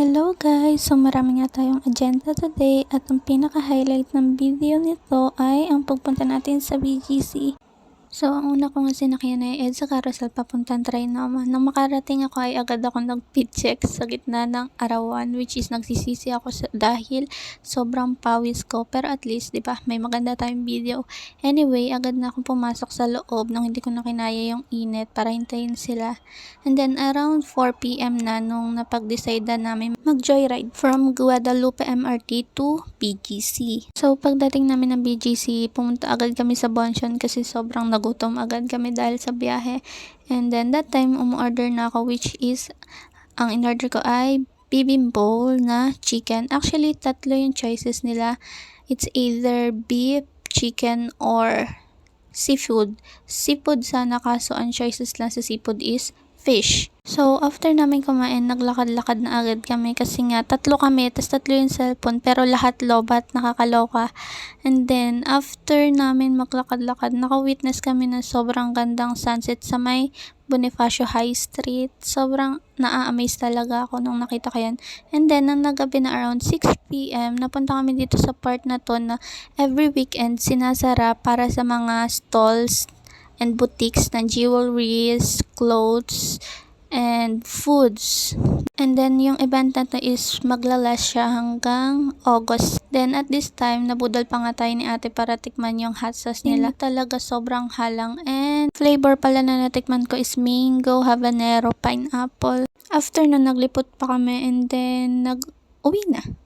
Hello guys! So marami nga tayong agenda today at ang pinaka-highlight ng video nito ay ang pagpunta natin sa BGC. So ang una ko nga sinakyan ay EDSA Carousel papuntang Trinoma. Nang makarating ako ay agad ako nag-fit check sa gitna ng arawan, which is nagsisisi ako dahil sobrang pawis ko, pero at least 'di ba may maganda tayong video. Anyway, agad na akong pumasok sa loob nang hindi ko na kinaya yung init para hintayin sila. And then around 4 PM na nung napag-decide na namin mag-joyride from Guadalupe MRT to BGC. So pagdating namin ng BGC, pumunta agad kami sa Bonchon kasi sobrang nagutom agad kami dahil sa biyahe. And then that time umorder na ako, which is ang in-order ko ay bibimbowl na chicken. Actually, tatlo yung choices nila. It's either beef, chicken, or seafood. Seafood sana, kaso ang choices lang sa seafood is fish. So, after namin kumain, naglakad-lakad na agad kami kasi nga tatlo kami, tas tatlo yung cellphone, pero lahat lobat, nakakaloka. And then, after namin maglakad-lakad, naka-witness kami ng sobrang gandang sunset sa may Bonifacio High Street. Sobrang naa-amaze talaga ako nung nakita ko yan. And then, nang nagabi na around 6 PM, napunta kami dito sa part na to na every weekend sinasara para sa mga stalls and boutiques ng jewelries, clothes, and foods. And then, yung event na to is maglalast siya hanggang August. Then, at this time, nabudol pa nga tayo ni ate para tikman yung hot sauce nila. Talaga sobrang halang. And flavor pala na natikman ko is mango, habanero, pineapple. After na naglipot pa kami and then nag-uwi na.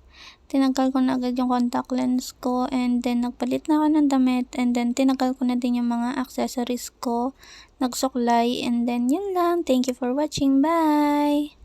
Tinanggal ko na agad yung contact lens ko and then nagpalit na ako ng damit and then tinanggal ko na din yung mga accessories ko, nagsuklay and then yun lang. Thank you for watching. Bye!